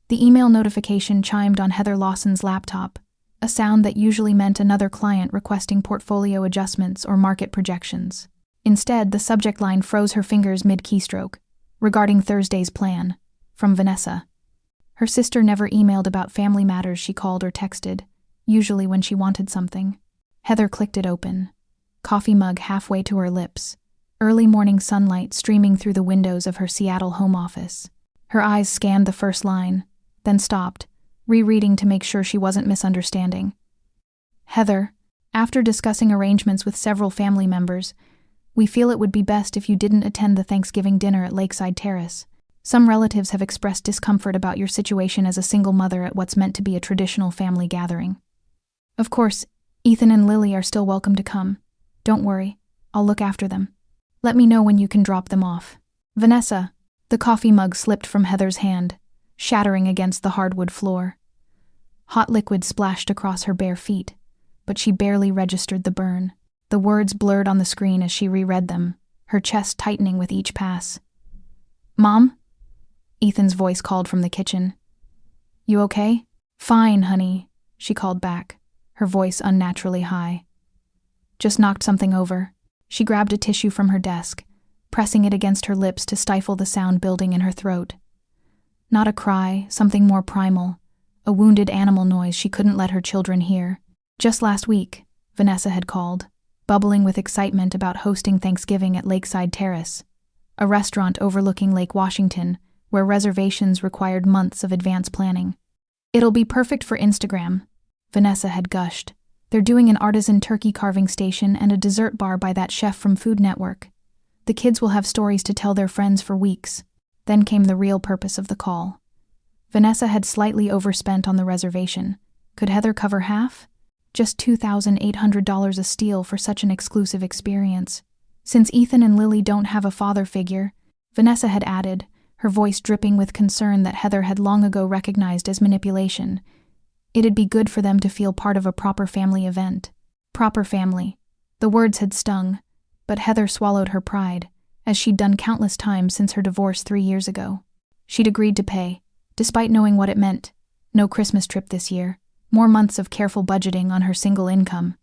The email notification chimed on Heather Lawson's laptop, a sound that usually meant another client requesting portfolio adjustments or market projections. Instead, the subject line froze her fingers mid-keystroke, regarding Thursday's plan, from Vanessa. Her sister never emailed about family matters. She called or texted, usually when she wanted something. Heather clicked it open, coffee mug halfway to her lips, early morning sunlight streaming through the windows of her Seattle home office. Her eyes scanned the first line, then stopped, rereading to make sure she wasn't misunderstanding. Heather, after discussing arrangements with several family members, we feel it would be best if you didn't attend the Thanksgiving dinner at Lakeside Terrace. Some relatives have expressed discomfort about your situation as a single mother at what's meant to be a traditional family gathering. Of course, Ethan and Lily are still welcome to come. Don't worry, I'll look after them. Let me know when you can drop them off. Vanessa. The coffee mug slipped from Heather's hand, shattering against the hardwood floor. Hot liquid splashed across her bare feet, but she barely registered the burn. The words blurred on the screen as she reread them, her chest tightening with each pass. Mom? Ethan's voice called from the kitchen. You okay? Fine, honey, she called back, her voice unnaturally high. Just knocked something over. She grabbed a tissue from her desk, pressing it against her lips to stifle the sound building in her throat. Not a cry, something more primal, a wounded animal noise she couldn't let her children hear. Just last week, Vanessa had called, bubbling with excitement about hosting Thanksgiving at Lakeside Terrace, a restaurant overlooking Lake Washington, where reservations required months of advance planning. It'll be perfect for Instagram, Vanessa had gushed. They're doing an artisan turkey carving station and a dessert bar by that chef from Food Network. The kids will have stories to tell their friends for weeks. Then came the real purpose of the call. Vanessa had slightly overspent on the reservation. Could Heather cover half? Just $2,800 a steal for such an exclusive experience. Since Ethan and Lily don't have a father figure, Vanessa had added, her voice dripping with concern that Heather had long ago recognized as manipulation. It'd be good for them to feel part of a proper family event. Proper family. The words had stung, but Heather swallowed her pride, as she'd done countless times since her divorce 3 years ago. She'd agreed to pay, despite knowing what it meant. No Christmas trip this year. More months of careful budgeting on her single income.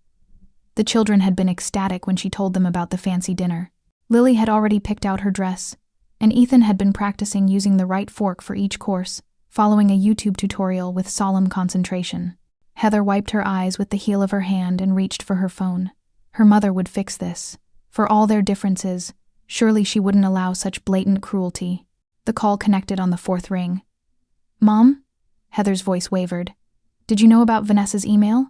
The children had been ecstatic when she told them about the fancy dinner. Lily had already picked out her dress, and Ethan had been practicing using the right fork for each course, following a YouTube tutorial with solemn concentration. Heather wiped her eyes with the heel of her hand and reached for her phone. Her mother would fix this. For all their differences, surely she wouldn't allow such blatant cruelty. The call connected on the 4th ring. Mom? Heather's voice wavered. Did you know about Vanessa's email?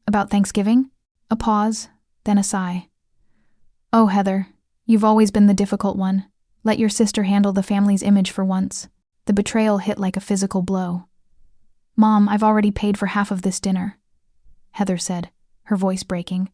About Thanksgiving? A pause, then a sigh. Oh, Heather, you've always been the difficult one. Let your sister handle the family's image for once. The betrayal hit like a physical blow. Mom, I've already paid for half of this dinner, Heather said, her voice breaking.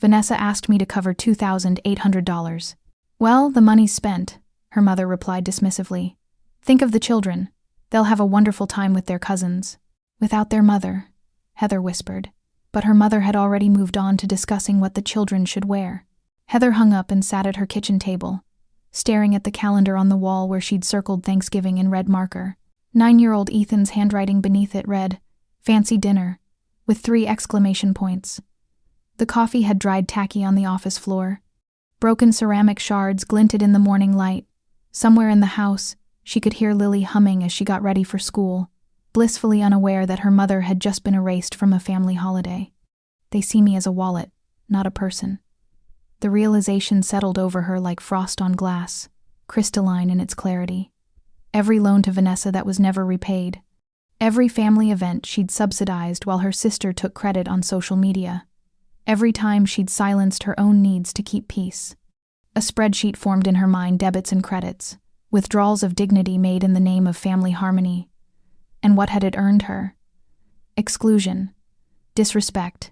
Vanessa asked me to cover $2,800. Well, the money's spent, her mother replied dismissively. Think of the children. They'll have a wonderful time with their cousins. Without their mother, Heather whispered, but her mother had already moved on to discussing what the children should wear. Heather hung up and sat at her kitchen table, staring at the calendar on the wall where she'd circled Thanksgiving in red marker. 9-year-old Ethan's handwriting beneath it read, "Fancy dinner," with 3 exclamation points. The coffee had dried tacky on the office floor. Broken ceramic shards glinted in the morning light. Somewhere in the house, she could hear Lily humming as she got ready for school, blissfully unaware that her mother had just been erased from a family holiday. They see me as a wallet, not a person. The realization settled over her like frost on glass, crystalline in its clarity. Every loan to Vanessa that was never repaid. Every family event she'd subsidized while her sister took credit on social media. Every time she'd silenced her own needs to keep peace. A spreadsheet formed in her mind, debits and credits, withdrawals of dignity made in the name of family harmony. And what had it earned her? Exclusion. Disrespect.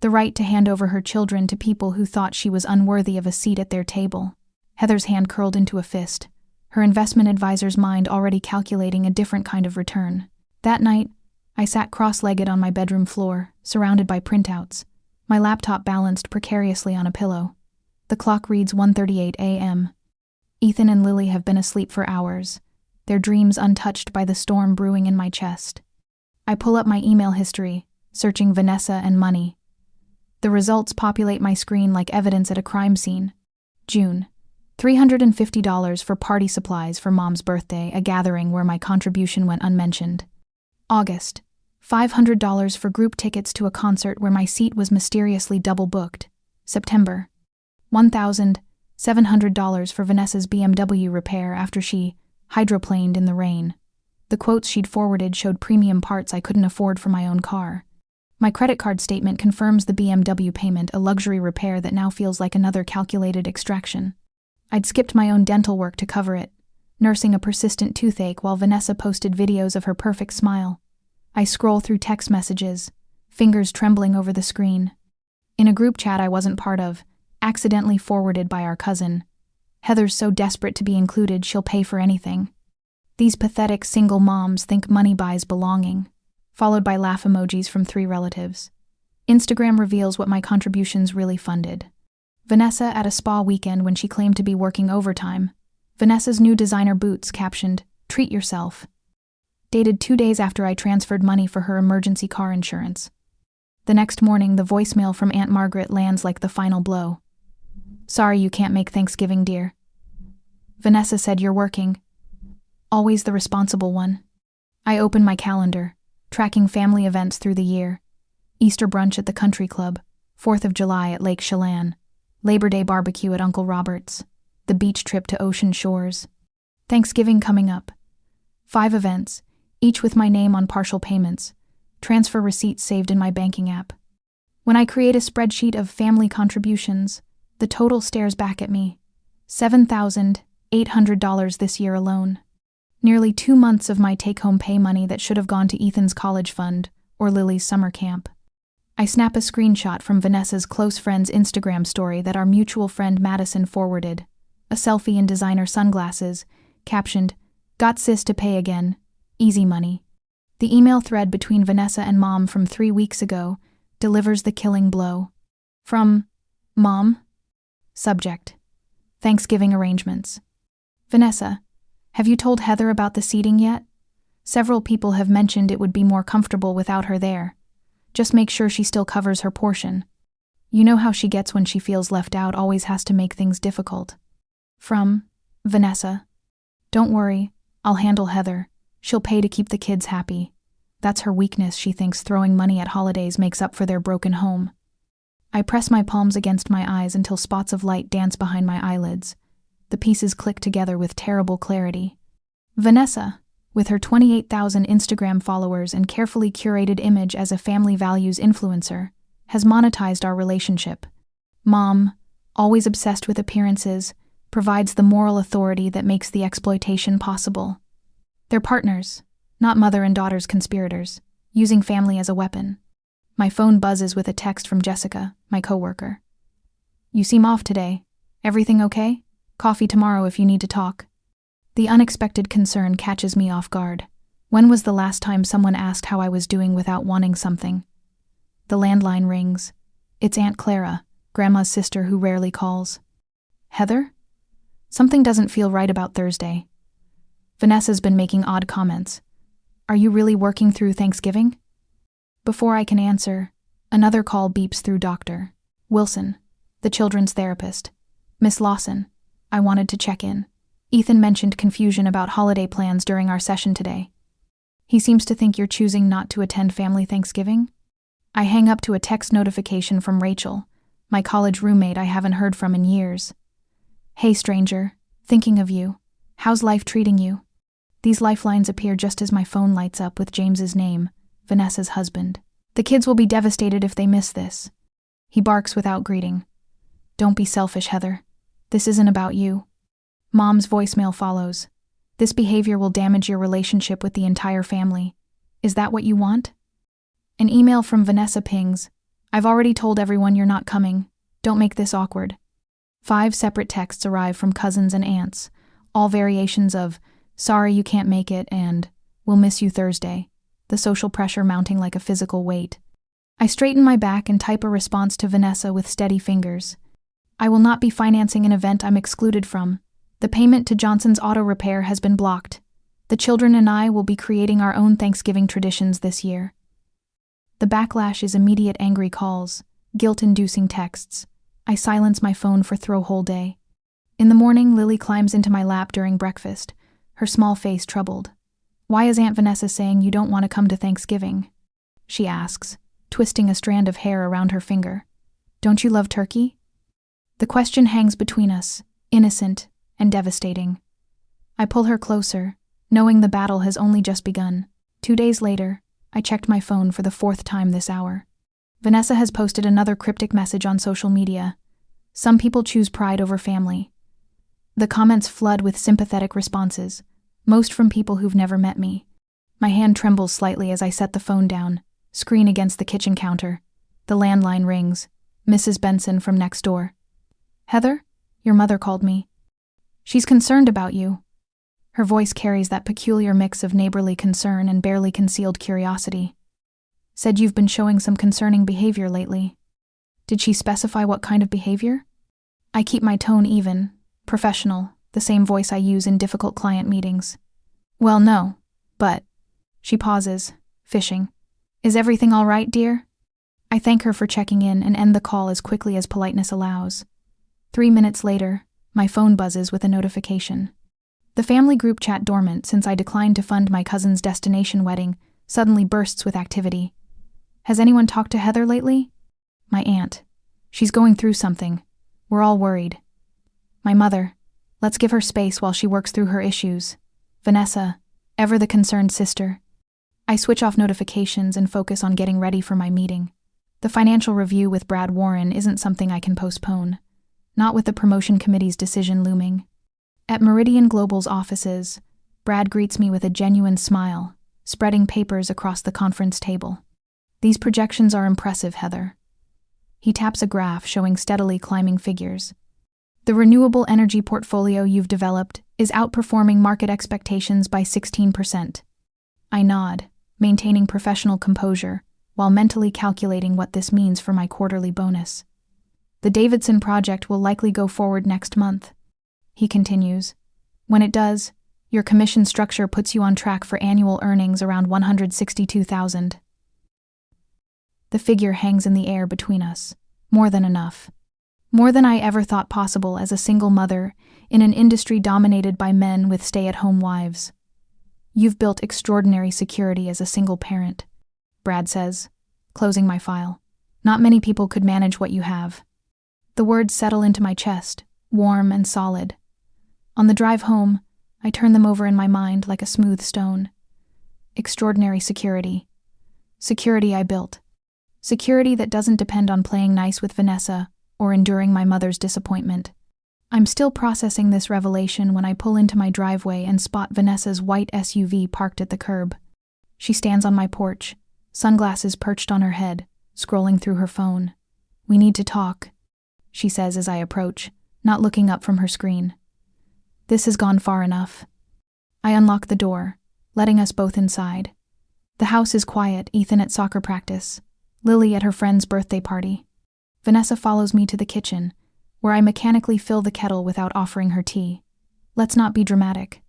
The right to hand over her children to people who thought she was unworthy of a seat at their table. Heather's hand curled into a fist, her investment advisor's mind already calculating a different kind of return. That night, I sat cross-legged on my bedroom floor, surrounded by printouts, my laptop balanced precariously on a pillow. The clock reads 1:38 a.m. Ethan and Lily have been asleep for hours, their dreams untouched by the storm brewing in my chest. I pull up my email history, searching Vanessa and money. The results populate my screen like evidence at a crime scene. June, $350 for party supplies for Mom's birthday, a gathering where my contribution went unmentioned. August, $500 for group tickets to a concert where my seat was mysteriously double booked. September, $1,700 for Vanessa's BMW repair after she hydroplaned in the rain. The quotes she'd forwarded showed premium parts I couldn't afford for my own car. My credit card statement confirms the BMW payment, a luxury repair that now feels like another calculated extraction. I'd skipped my own dental work to cover it, nursing a persistent toothache while Vanessa posted videos of her perfect smile. I scroll through text messages, fingers trembling over the screen. In a group chat I wasn't part of, accidentally forwarded by our cousin. Heather's so desperate to be included she'll pay for anything. These pathetic single moms think money buys belonging. Followed by laugh emojis from 3 relatives. Instagram reveals what my contributions really funded. Vanessa at a spa weekend when she claimed to be working overtime. Vanessa's new designer boots captioned, "Treat yourself." Dated 2 days after I transferred money for her emergency car insurance. The next morning, the voicemail from Aunt Margaret lands like the final blow. "Sorry you can't make Thanksgiving, dear. Vanessa said you're working." Always the responsible one. I open my calendar, tracking family events through the year. Easter brunch at the country club, 4th of July at Lake Chelan, Labor Day barbecue at Uncle Robert's, the beach trip to Ocean Shores. Thanksgiving coming up. 5 events, each with my name on partial payments, transfer receipts saved in my banking app. When I create a spreadsheet of family contributions, the total stares back at me. $7,800 this year alone. Nearly 2 months of my take-home pay money that should have gone to Ethan's college fund or Lily's summer camp. I snap a screenshot from Vanessa's close friend's Instagram story that our mutual friend Madison forwarded, a selfie in designer sunglasses, captioned, "Got sis to pay again. Easy money." The email thread between Vanessa and Mom from 3 weeks ago delivers the killing blow. From Mom. Subject: Thanksgiving arrangements. Vanessa, have you told Heather about the seating yet? Several people have mentioned it would be more comfortable without her there. Just make sure she still covers her portion. You know how she gets when she feels left out, always has to make things difficult. From Vanessa. Don't worry, I'll handle Heather. She'll pay to keep the kids happy. That's her weakness. She thinks throwing money at holidays makes up for their broken home. I press my palms against my eyes until spots of light dance behind my eyelids. The pieces click together with terrible clarity. Vanessa, with her 28,000 Instagram followers and carefully curated image as a family values influencer, has monetized our relationship. Mom, always obsessed with appearances, provides the moral authority that makes the exploitation possible. They're partners, not mother and daughter's conspirators, using family as a weapon. My phone buzzes with a text from Jessica, my coworker. "You seem off today. Everything okay? Coffee tomorrow if you need to talk." The unexpected concern catches me off guard. When was the last time someone asked how I was doing without wanting something? The landline rings. It's Aunt Clara, Grandma's sister who rarely calls. "Heather? Something doesn't feel right about Thursday. Vanessa's been making odd comments. Are you really working through Thanksgiving?" Before I can answer, another call beeps through Dr. Wilson, the children's therapist. "Miss Lawson, I wanted to check in. Ethan mentioned confusion about holiday plans during our session today. He seems to think you're choosing not to attend family Thanksgiving?" I hang up to a text notification from Rachel, my college roommate I haven't heard from in years. "Hey stranger, thinking of you. How's life treating you?" These lifelines appear just as my phone lights up with James's name, Vanessa's husband. "The kids will be devastated if they miss this." He barks without greeting. "Don't be selfish, Heather. This isn't about you." Mom's voicemail follows. "This behavior will damage your relationship with the entire family. Is that what you want?" An email from Vanessa pings. "I've already told everyone you're not coming. Don't make this awkward." 5 separate texts arrive from cousins and aunts, all variations of "sorry you can't make it" and "we'll miss you Thursday," the social pressure mounting like a physical weight. I straighten my back and type a response to Vanessa with steady fingers. "I will not be financing an event I'm excluded from. The payment to Johnson's auto repair has been blocked. The children and I will be creating our own Thanksgiving traditions this year. The backlash is immediate angry calls, guilt-inducing texts. I silence my phone for throw whole day. In the morning, Lily climbs into my lap during breakfast, her small face troubled. "Why is Aunt Vanessa saying you don't want to come to Thanksgiving?" she asks, twisting a strand of hair around her finger. "Don't you love turkey?" The question hangs between us, innocent and devastating. I pull her closer, knowing the battle has only just begun. 2 days later, I checked my phone for the 4th time this hour. Vanessa has posted another cryptic message on social media. Some people choose pride over family. The comments flood with sympathetic responses, most from people who've never met me. My hand trembles slightly as I set the phone down, screen against the kitchen counter. The landline rings. Mrs. Benson from next door. "Heather, your mother called me. She's concerned about you." Her voice carries that peculiar mix of neighborly concern and barely concealed curiosity. "Said you've been showing some concerning behavior lately." Did she specify what kind of behavior? I keep my tone even, professional, the same voice I use in difficult client meetings. "Well, no, but..." She pauses, fishing. "Is everything all right, dear?" I thank her for checking in and end the call as quickly as politeness allows. 3 minutes later, my phone buzzes with a notification. The family group chat, dormant since I declined to fund my cousin's destination wedding, suddenly bursts with activity. "Has anyone talked to Heather lately?" "My aunt. She's going through something. We're all worried." "My mother. Let's give her space while she works through her issues." "Vanessa, ever the concerned sister." I switch off notifications and focus on getting ready for my meeting. The financial review with Brad Warren isn't something I can postpone, not with the promotion committee's decision looming. At Meridian Global's offices, Brad greets me with a genuine smile, spreading papers across the conference table. "These projections are impressive, Heather." He taps a graph showing steadily climbing figures. "The renewable energy portfolio you've developed is outperforming market expectations by 16%. I nod, maintaining professional composure, while mentally calculating what this means for my quarterly bonus. "The Davidson project will likely go forward next month," he continues. "When it does, your commission structure puts you on track for annual earnings around $162,000. The figure hangs in the air between us. More than enough. More than I ever thought possible as a single mother in an industry dominated by men with stay-at-home wives. "You've built extraordinary security as a single parent," Brad says, closing my file. "Not many people could manage what you have." The words settle into my chest, warm and solid. On the drive home, I turn them over in my mind like a smooth stone. Extraordinary security. Security I built. Security that doesn't depend on playing nice with Vanessa or enduring my mother's disappointment. I'm still processing this revelation when I pull into my driveway and spot Vanessa's white SUV parked at the curb. She stands on my porch, sunglasses perched on her head, scrolling through her phone. "We need to talk," she says as I approach, not looking up from her screen. "This has gone far enough." I unlock the door, letting us both inside. The house is quiet, Ethan at soccer practice, Lily at her friend's birthday party. Vanessa follows me to the kitchen, where I mechanically fill the kettle without offering her tea. "Let's not be dramatic,"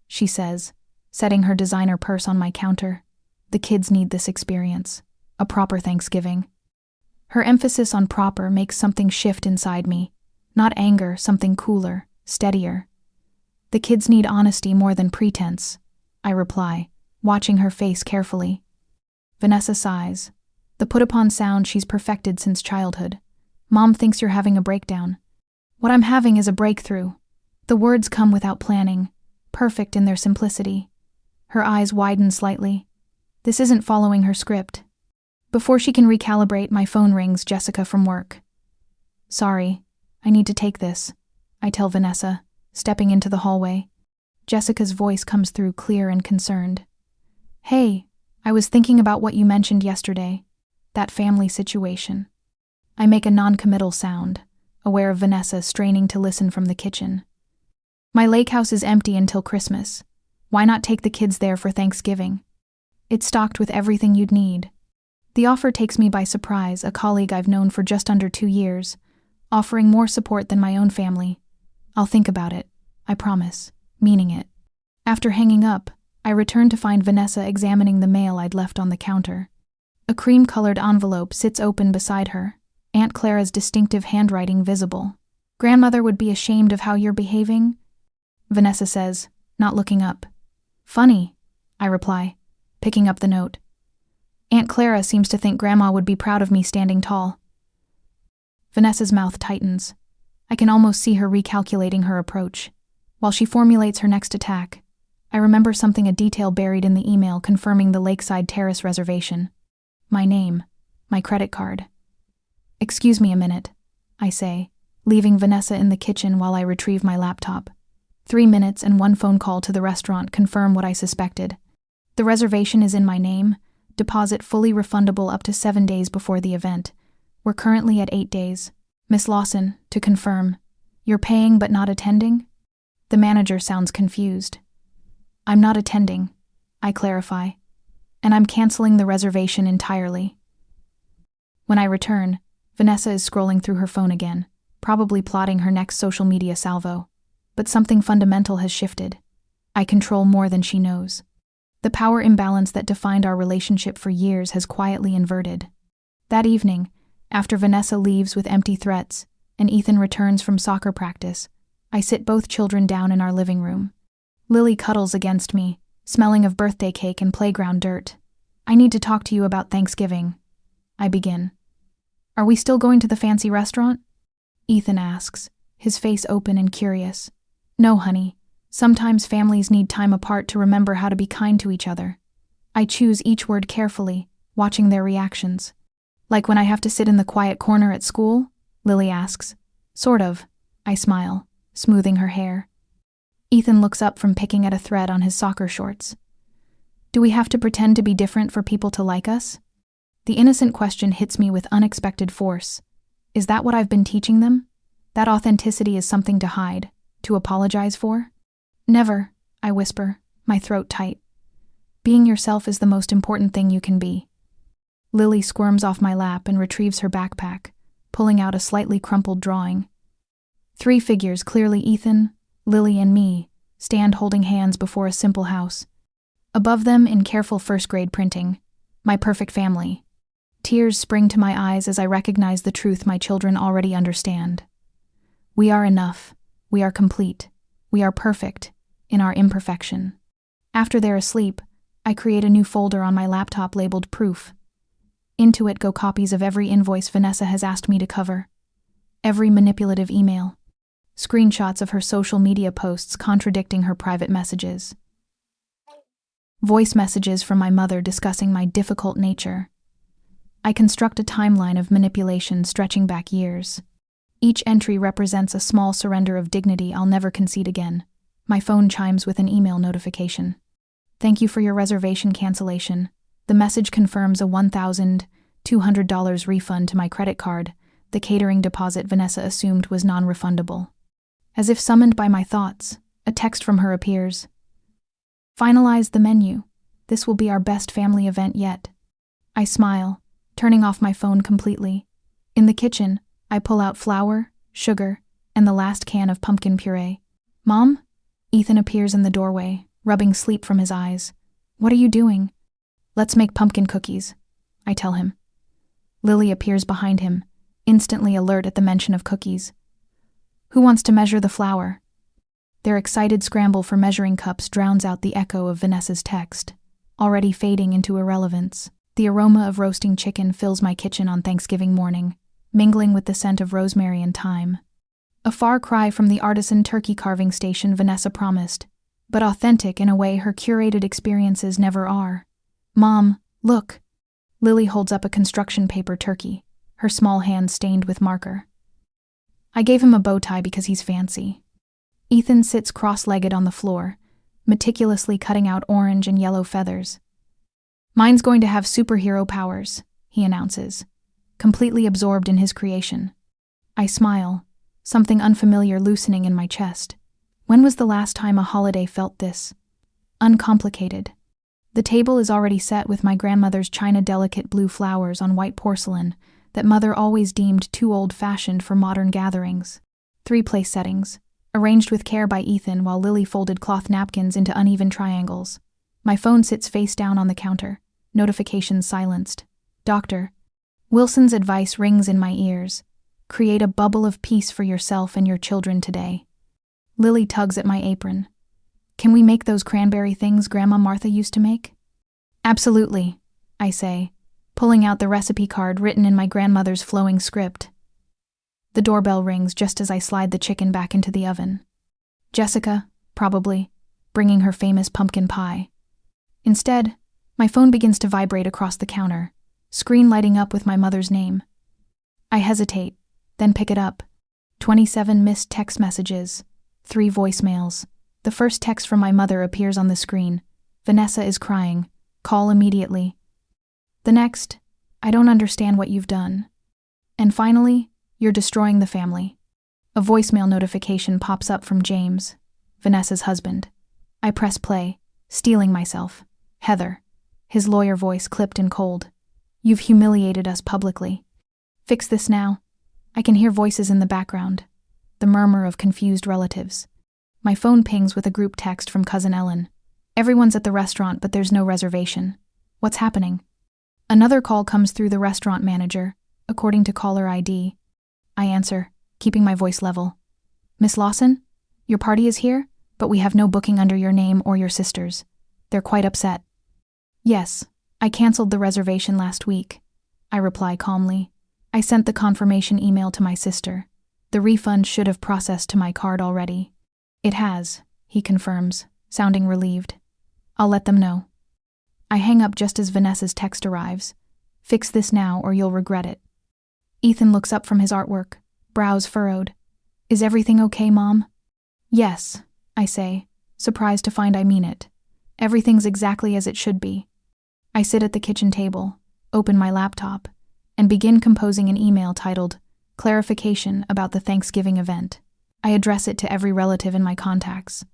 she says, setting her designer purse on my counter. "The kids need this experience. A proper Thanksgiving." Her emphasis on proper makes something shift inside me. Not anger, something cooler, steadier. "The kids need honesty more than pretense," I reply, watching her face carefully. Vanessa sighs. The put-upon sound she's perfected since childhood. "Mom thinks you're having a breakdown." What I'm having is a breakthrough. The words come without planning, perfect in their simplicity. Her eyes widen slightly. This isn't following her script. Before she can recalibrate, my phone rings. Jessica from work. "Sorry, I need to take this," I tell Vanessa, stepping into the hallway. Jessica's voice comes through clear and concerned. "Hey, I was thinking about what you mentioned yesterday. That family situation." I make a non-committal sound, aware of Vanessa straining to listen from the kitchen. "My lake house is empty until Christmas. Why not take the kids there for Thanksgiving? It's stocked with everything you'd need." The offer takes me by surprise, a colleague I've known for just under 2 years, offering more support than my own family. "I'll think about it, I promise," meaning it. After hanging up, I return to find Vanessa examining the mail I'd left on the counter. A cream-colored envelope sits open beside her, Aunt Clara's distinctive handwriting visible. "Grandmother would be ashamed of how you're behaving," Vanessa says, not looking up. "Funny," I reply, picking up the note. "Aunt Clara seems to think Grandma would be proud of me standing tall." Vanessa's mouth tightens. I can almost see her recalculating her approach. While she formulates her next attack, I remember a detail buried in the email confirming the Lakeside Terrace reservation. My name, my credit card. "Excuse me a minute," I say, leaving Vanessa in the kitchen while I retrieve my laptop. 3 minutes and 1 phone call to the restaurant confirm what I suspected. The reservation is in my name, deposit fully refundable up to 7 days before the event. We're currently at 8 days. "Miss Lawson, to confirm, you're paying but not attending?" The manager sounds confused. "I'm not attending," I clarify, "and I'm canceling the reservation entirely." When I return, Vanessa is scrolling through her phone again, probably plotting her next social media salvo. But something fundamental has shifted. I control more than she knows. The power imbalance that defined our relationship for years has quietly inverted. That evening, after Vanessa leaves with empty threats and Ethan returns from soccer practice, I sit both children down in our living room. Lily cuddles against me, smelling of birthday cake and playground dirt. "I need to talk to you about Thanksgiving," I begin. "Are we still going to the fancy restaurant?" Ethan asks, his face open and curious. "No, honey. Sometimes families need time apart to remember how to be kind to each other." I choose each word carefully, watching their reactions. "Like when I have to sit in the quiet corner at school?" Lily asks. "Sort of," I smile, smoothing her hair. Ethan looks up from picking at a thread on his soccer shorts. "Do we have to pretend to be different for people to like us?" The innocent question hits me with unexpected force. Is that what I've been teaching them? That authenticity is something to hide, to apologize for? "Never," I whisper, my throat tight. "Being yourself is the most important thing you can be." Lily squirms off my lap and retrieves her backpack, pulling out a slightly crumpled drawing. 3 figures, clearly Ethan, Lily, and me, stand holding hands before a simple house. Above them, in careful first-grade printing, "My perfect family." Tears spring to my eyes as I recognize the truth my children already understand. We are enough. We are complete. We are perfect, in our imperfection. After they're asleep, I create a new folder on my laptop labeled Proof. Into it go copies of every invoice Vanessa has asked me to cover, every manipulative email, screenshots of her social media posts contradicting her private messages, voice messages from my mother discussing my difficult nature. I construct a timeline of manipulation stretching back years. Each entry represents a small surrender of dignity I'll never concede again. My phone chimes with an email notification. "Thank you for your reservation cancellation. The message confirms a $1,200 refund to my credit card. The catering deposit Vanessa assumed was non-refundable." As if summoned by my thoughts, a text from her appears. "Finalize the menu. This will be our best family event yet." I smile, turning off my phone completely. In the kitchen, I pull out flour, sugar, and the last can of pumpkin puree. "Mom?" Ethan appears in the doorway, rubbing sleep from his eyes. "What are you doing?" "Let's make pumpkin cookies," I tell him. Lily appears behind him, instantly alert at the mention of cookies. "Who wants to measure the flour?" Their excited scramble for measuring cups drowns out the echo of Vanessa's text, already fading into irrelevance. The aroma of roasting chicken fills my kitchen on Thanksgiving morning, mingling with the scent of rosemary and thyme. A far cry from the artisan turkey carving station Vanessa promised, but authentic in a way her curated experiences never are. "Mom, look." Lily holds up a construction paper turkey, her small hand stained with marker. I gave him a bow tie because he's fancy. Ethan sits cross-legged on the floor, meticulously cutting out orange and yellow feathers. "Mine's going to have superhero powers," he announces, completely absorbed in his creation. I smile, something unfamiliar loosening in my chest. When was the last time a holiday felt this uncomplicated? The table is already set with my grandmother's china delicate blue flowers on white porcelain that Mother always deemed too old-fashioned for modern gatherings. 3 place settings, arranged with care by Ethan while Lily folded cloth napkins into uneven triangles. My phone sits face down on the counter, notifications silenced. Dr. Wilson's advice rings in my ears. Create a bubble of peace for yourself and your children today. Lily tugs at my apron. Can we make those cranberry things Grandma Martha used to make? Absolutely, I say, pulling out the recipe card written in my grandmother's flowing script. The doorbell rings just as I slide the chicken back into the oven. Jessica, probably, bringing her famous pumpkin pie. Instead, my phone begins to vibrate across the counter, screen lighting up with my mother's name. I hesitate, then pick it up. 27 missed text messages, 3 voicemails. The first text from my mother appears on the screen. Vanessa is crying. Call immediately. The next, I don't understand what you've done. And finally, you're destroying the family. A voicemail notification pops up from James, Vanessa's husband. I press play, steeling myself. Heather. His lawyer voice clipped and cold. You've humiliated us publicly. Fix this now. I can hear voices in the background. The murmur of confused relatives. My phone pings with a group text from Cousin Ellen. Everyone's at the restaurant, but there's no reservation. What's happening? Another call comes through the restaurant manager, according to caller ID. I answer, keeping my voice level. Miss Lawson, your party is here, but we have no booking under your name or your sister's. They're quite upset. Yes, I canceled the reservation last week. I reply calmly. I sent the confirmation email to my sister. The refund should have processed to my card already. It has, he confirms, sounding relieved. I'll let them know. I hang up just as Vanessa's text arrives. Fix this now or you'll regret it. Ethan looks up from his artwork, brows furrowed. Is everything okay, Mom? Yes, I say, surprised to find I mean it. Everything's exactly as it should be. I sit at the kitchen table, open my laptop, and begin composing an email titled, Clarification about the Thanksgiving event. I address it to every relative in my contacts.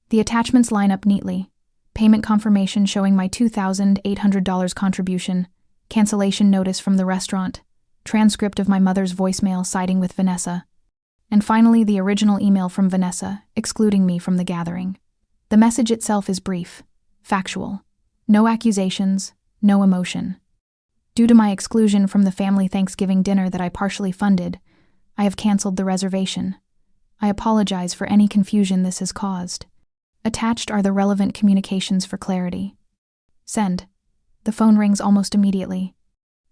The attachments line up neatly. Payment confirmation showing my $2,800 contribution, cancellation notice from the restaurant, transcript of my mother's voicemail siding with Vanessa, and finally the original email from Vanessa, excluding me from the gathering. The message itself is brief, factual. No accusations, no emotion. Due to my exclusion from the family Thanksgiving dinner that I partially funded, I have canceled the reservation. I apologize for any confusion this has caused. Attached are the relevant communications for clarity. Send. The phone rings almost immediately.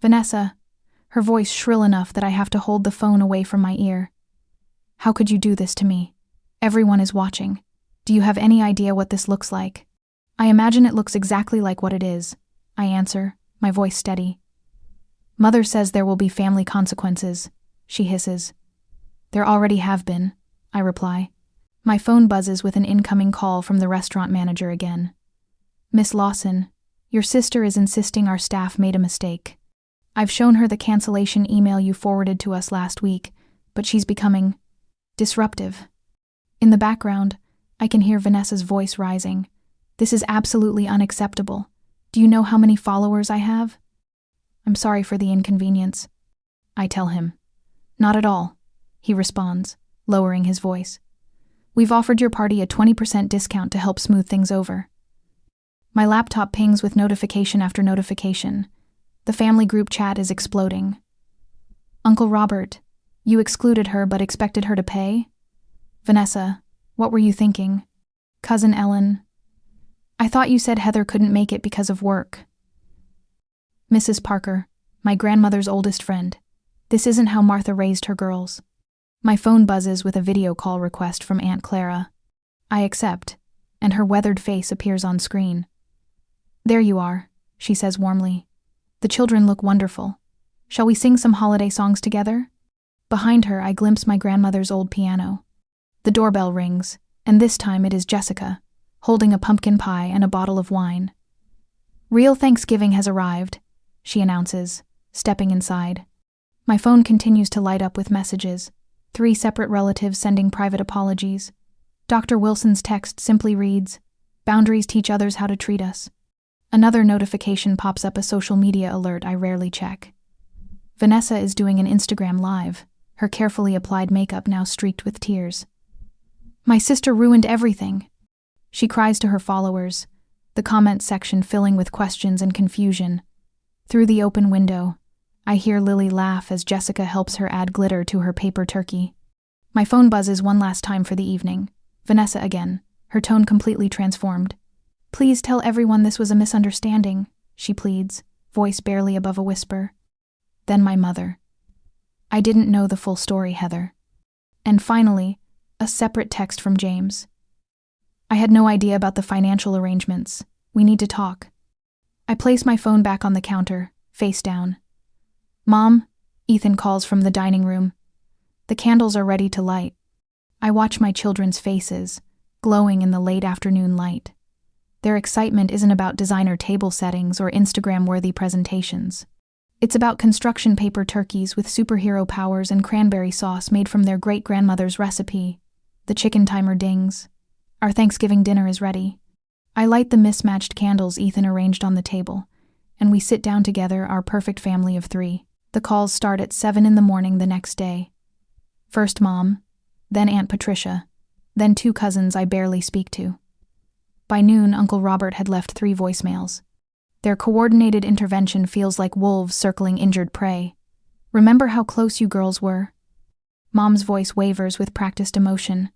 Vanessa, her voice shrill enough that I have to hold the phone away from my ear. How could you do this to me? Everyone is watching. Do you have any idea what this looks like? I imagine it looks exactly like what it is. I answer, my voice steady. Mother says there will be family consequences, she hisses. There already have been, I reply. My phone buzzes with an incoming call from the restaurant manager again. Miss Lawson, your sister is insisting our staff made a mistake. I've shown her the cancellation email you forwarded to us last week, but she's becoming disruptive. In the background, I can hear Vanessa's voice rising. This is absolutely unacceptable. Do you know how many followers I have? I'm sorry for the inconvenience, I tell him. Not at all, he responds, lowering his voice. We've offered your party a 20% discount to help smooth things over. My laptop pings with notification after notification. The family group chat is exploding. Uncle Robert, you excluded her but expected her to pay? Vanessa, what were you thinking? Cousin Ellen, I thought you said Heather couldn't make it because of work. Mrs. Parker, my grandmother's oldest friend. This isn't how Martha raised her girls. My phone buzzes with a video call request from Aunt Clara. I accept, and her weathered face appears on screen. There you are, she says warmly. The children look wonderful. Shall we sing some holiday songs together? Behind her, I glimpse my grandmother's old piano. The doorbell rings, and this time it is Jessica, holding a pumpkin pie and a bottle of wine. Real Thanksgiving has arrived, she announces, stepping inside. My phone continues to light up with messages. 3 separate relatives sending private apologies. Dr. Wilson's text simply reads, Boundaries teach others how to treat us. Another notification pops up, a social media alert I rarely check. Vanessa is doing an Instagram live, her carefully applied makeup now streaked with tears. My sister ruined everything, she cries to her followers. the comment section filling with questions and confusion. Through the open window, I hear Lily laugh as Jessica helps her add glitter to her paper turkey. My phone buzzes one last time for the evening. Vanessa again, her tone completely transformed. "Please tell everyone this was a misunderstanding," she pleads, voice barely above a whisper. Then my mother. "I didn't know the full story, Heather." And finally, a separate text from James. "I had no idea about the financial arrangements. We need to talk." I place my phone back on the counter, face down. "Mom," Ethan calls from the dining room. "The candles are ready to light." I watch my children's faces, glowing in the late afternoon light. Their excitement isn't about designer table settings or Instagram-worthy presentations. It's about construction paper turkeys with superhero powers and cranberry sauce made from their great-grandmother's recipe. The chicken timer dings. Our Thanksgiving dinner is ready. I light the mismatched candles Ethan arranged on the table, and we sit down together, our perfect family of 3. The calls start at 7 in the morning the next day. First Mom, then Aunt Patricia, then 2 cousins I barely speak to. By noon, Uncle Robert had left 3 voicemails. Their coordinated intervention feels like wolves circling injured prey. "Remember how close you girls were?" Mom's voice wavers with practiced emotion.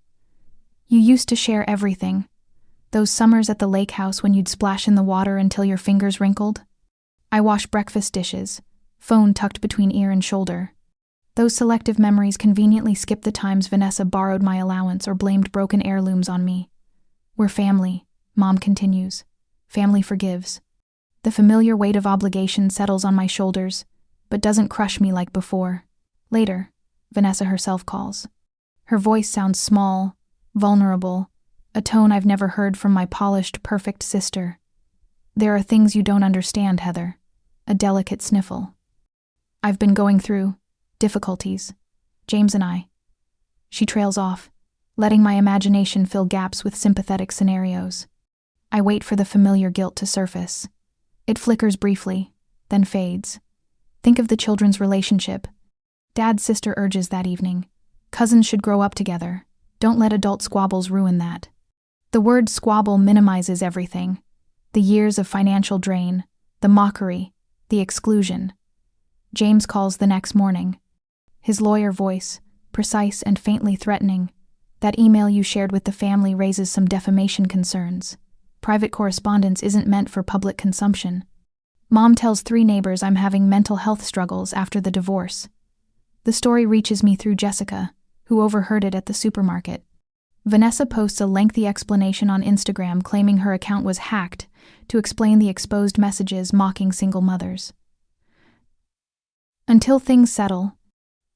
"You used to share everything. Those summers at the lake house when you'd splash in the water until your fingers wrinkled." I wash breakfast dishes, phone tucked between ear and shoulder. Those selective memories conveniently skip the times Vanessa borrowed my allowance or blamed broken heirlooms on me. "We're family," Mom continues. "Family forgives." The familiar weight of obligation settles on my shoulders, but doesn't crush me like before. Later, Vanessa herself calls. Her voice sounds small, vulnerable, a tone I've never heard from my polished, perfect sister. "There are things you don't understand, Heather." A delicate sniffle. "I've been going through difficulties. James and I." She trails off, letting my imagination fill gaps with sympathetic scenarios. I wait for the familiar guilt to surface. It flickers briefly, then fades. Think of the children's relationship. Dad's sister urges that evening. Cousins should grow up together. Don't let adult squabbles ruin that. The word squabble minimizes everything. The years of financial drain, the mockery, the exclusion. James calls the next morning. His lawyer voice, precise and faintly threatening. "That email you shared with the family raises some defamation concerns. Private correspondence isn't meant for public consumption." Mom tells 3 neighbors I'm having mental health struggles after the divorce. The story reaches me through Jessica, who overheard it at the supermarket. Vanessa posts a lengthy explanation on Instagram claiming her account was hacked to explain the exposed messages mocking single mothers. Until things settle,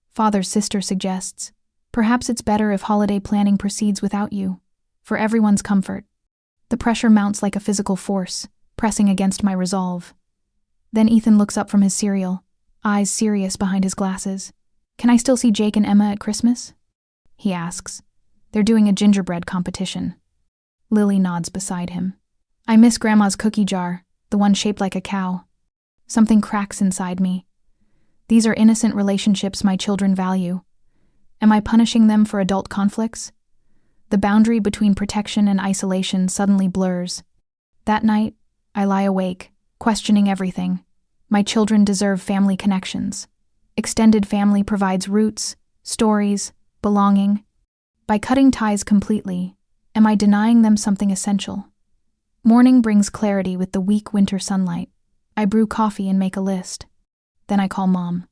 Father's sister suggests, perhaps it's better if holiday planning proceeds without you, for everyone's comfort. The pressure mounts like a physical force, pressing against my resolve. Then Ethan looks up from his cereal, eyes serious behind his glasses. "Can I still see Jake and Emma at Christmas?" he asks. "They're doing a gingerbread competition." Lily nods beside him. "I miss Grandma's cookie jar, the one shaped like a cow." Something cracks inside me. These are innocent relationships my children value. Am I punishing them for adult conflicts? The boundary between protection and isolation suddenly blurs. That night, I lie awake, questioning everything. My children deserve family connections. Extended family provides roots, stories, belonging. By cutting ties completely, am I denying them something essential? Morning brings clarity with the weak winter sunlight. I brew coffee and make a list. Then I call Mom.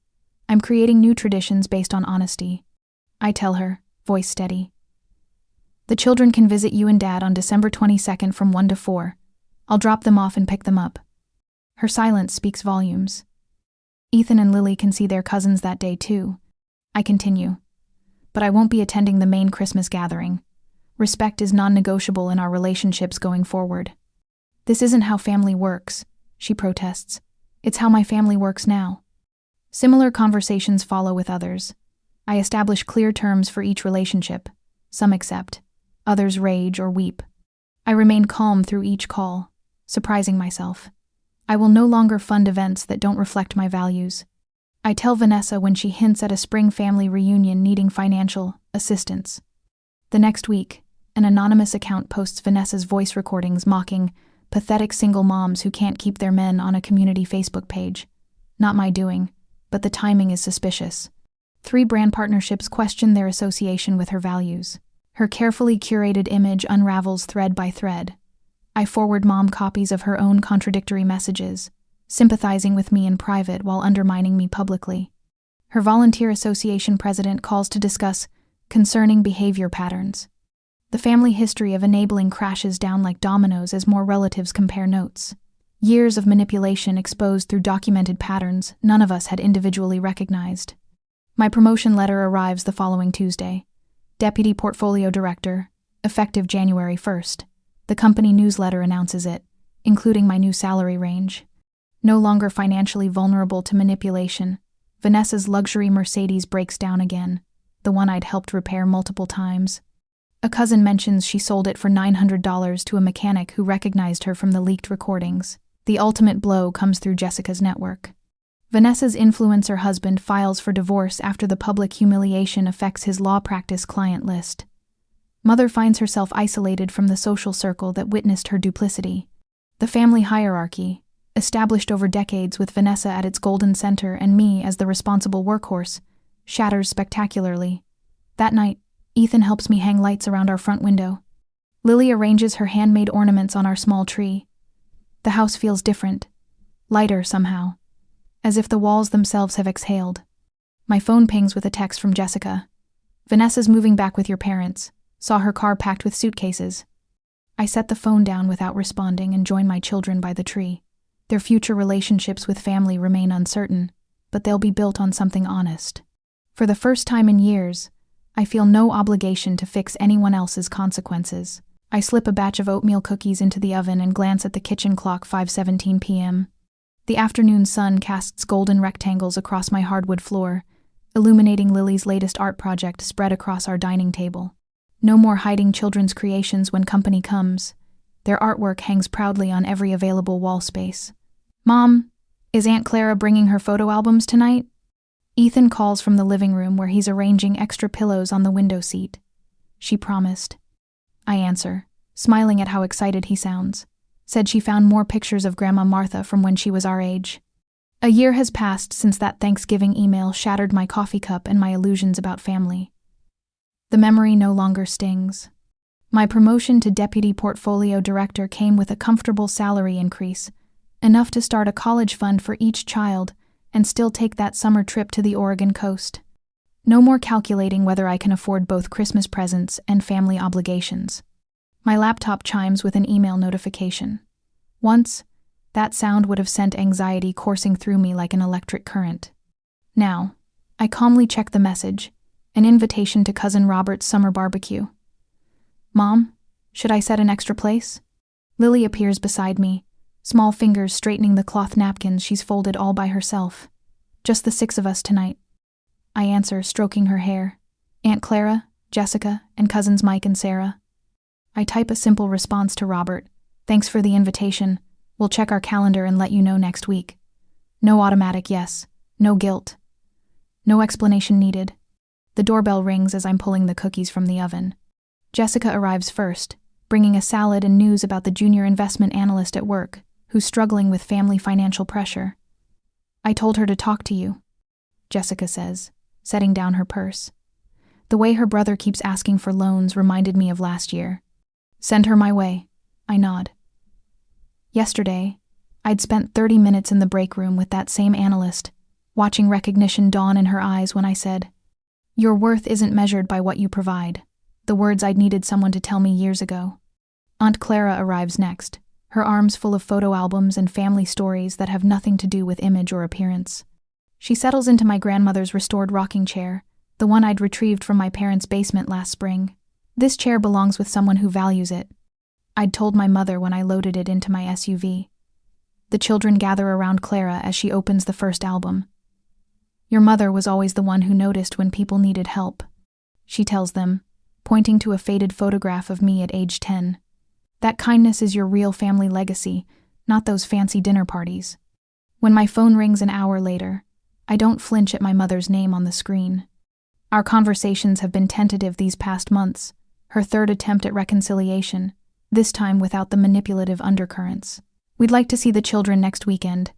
I'm creating new traditions based on honesty. I tell her, voice steady. "The children can visit you and Dad on December 22nd from 1 to 4. I'll drop them off and pick them up." Her silence speaks volumes. Ethan and Lily can see their cousins that day too. I continue. "But I won't be attending the main Christmas gathering. Respect is non-negotiable in our relationships going forward." "This isn't how family works," she protests. "It's how my family works now." Similar conversations follow with others. I establish clear terms for each relationship. Some accept. Others rage or weep. I remain calm through each call, surprising myself. I will no longer fund events that don't reflect my values. I tell Vanessa when she hints at a spring family reunion needing financial assistance. The next week, an anonymous account posts Vanessa's voice recordings mocking Pathetic single moms who can't keep their men on a community Facebook page. Not my doing, but the timing is suspicious. 3 brand partnerships question their association with her values. Her carefully curated image unravels thread by thread. I forward mom copies of her own contradictory messages, sympathizing with me in private while undermining me publicly. Her volunteer association president calls to discuss concerning behavior patterns. The family history of enabling crashes down like dominoes as more relatives compare notes. Years of manipulation exposed through documented patterns none of us had individually recognized. My promotion letter arrives the following Tuesday. Deputy Portfolio Director, effective January 1st. The company newsletter announces it, including my new salary range. No longer financially vulnerable to manipulation, Vanessa's luxury Mercedes breaks down again, the one I'd helped repair multiple times. A cousin mentions she sold it for $900 to a mechanic who recognized her from the leaked recordings. The ultimate blow comes through Jessica's network. Vanessa's influencer husband files for divorce after the public humiliation affects his law practice client list. Mother finds herself isolated from the social circle that witnessed her duplicity. The family hierarchy, established over decades with Vanessa at its golden center and me as the responsible workhorse, shatters spectacularly. That night, Ethan helps me hang lights around our front window. Lily arranges her handmade ornaments on our small tree. The house feels different, lighter somehow, as if the walls themselves have exhaled. My phone pings with a text from Jessica. Vanessa's moving back with your parents. Saw her car packed with suitcases. I set the phone down without responding and join my children by the tree. Their future relationships with family remain uncertain, but they'll be built on something honest. For the first time in years, I feel no obligation to fix anyone else's consequences. I slip a batch of oatmeal cookies into the oven and glance at the kitchen clock, 5:17 p.m. The afternoon sun casts golden rectangles across my hardwood floor, illuminating Lily's latest art project spread across our dining table. No more hiding children's creations when company comes. Their artwork hangs proudly on every available wall space. Mom, is Aunt Clara bringing her photo albums tonight? Ethan calls from the living room where he's arranging extra pillows on the window seat. She promised. I answer, smiling at how excited he sounds. Said she found more pictures of Grandma Martha from when she was our age. A year has passed since that Thanksgiving email shattered my coffee cup and my illusions about family. The memory no longer stings. My promotion to Deputy Portfolio Director came with a comfortable salary increase, enough to start a college fund for each child and still take that summer trip to the Oregon coast. No more calculating whether I can afford both Christmas presents and family obligations. My laptop chimes with an email notification. Once, that sound would have sent anxiety coursing through me like an electric current. Now, I calmly check the message, an invitation to Cousin Robert's summer barbecue. Mom, should I set an extra place? Lily appears beside me, small fingers straightening the cloth napkins she's folded all by herself. Just the 6 of us tonight. I answer, stroking her hair. Aunt Clara, Jessica, and cousins Mike and Sarah. I type a simple response to Robert. Thanks for the invitation. We'll check our calendar and let you know next week. No automatic yes. No guilt. No explanation needed. The doorbell rings as I'm pulling the cookies from the oven. Jessica arrives first, bringing a salad and news about the junior investment analyst at work, who's struggling with family financial pressure. I told her to talk to you, Jessica says, setting down her purse. The way her brother keeps asking for loans reminded me of last year. Send her my way, I nod. Yesterday, I'd spent 30 minutes in the break room with that same analyst, watching recognition dawn in her eyes when I said, "Your worth isn't measured by what you provide," the words I'd needed someone to tell me years ago. Aunt Clara arrives next, her arms full of photo albums and family stories that have nothing to do with image or appearance. She settles into my grandmother's restored rocking chair, the one I'd retrieved from my parents' basement last spring. This chair belongs with someone who values it. I'd told my mother when I loaded it into my SUV. The children gather around Clara as she opens the first album. Your mother was always the one who noticed when people needed help, she tells them, pointing to a faded photograph of me at age 10. That kindness is your real family legacy, not those fancy dinner parties. When my phone rings an hour later, I don't flinch at my mother's name on the screen. Our conversations have been tentative these past months, her third attempt at reconciliation, this time without the manipulative undercurrents. "We'd like to see the children next weekend,"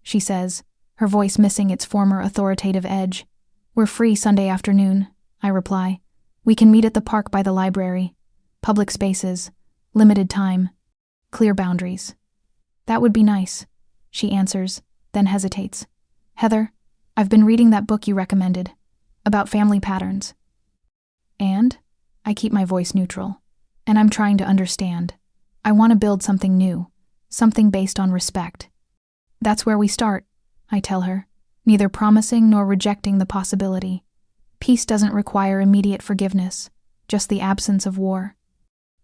she says, her voice missing its former authoritative edge. "We're free Sunday afternoon," I reply. "We can meet at the park by the library. Public spaces, limited time, clear boundaries." "That would be nice," she answers, then hesitates. "Heather, I've been reading that book you recommended, about family patterns." "And?" I keep my voice neutral. "And I'm trying to understand. I want to build something new, something based on respect." "That's where we start," I tell her, neither promising nor rejecting the possibility. Peace doesn't require immediate forgiveness, just the absence of war.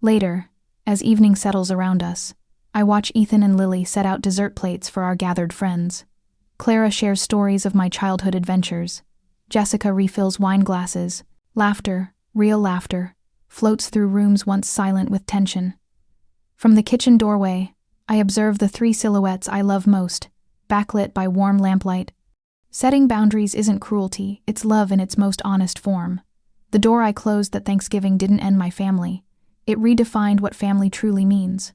Later, as evening settles around us, I watch Ethan and Lily set out dessert plates for our gathered friends. Clara shares stories of my childhood adventures. Jessica refills wine glasses. Laughter, real laughter, floats through rooms once silent with tension. From the kitchen doorway, I observe the three silhouettes I love most, backlit by warm lamplight. Setting boundaries isn't cruelty, it's love in its most honest form. The door I closed that Thanksgiving didn't end my family. It redefined what family truly means.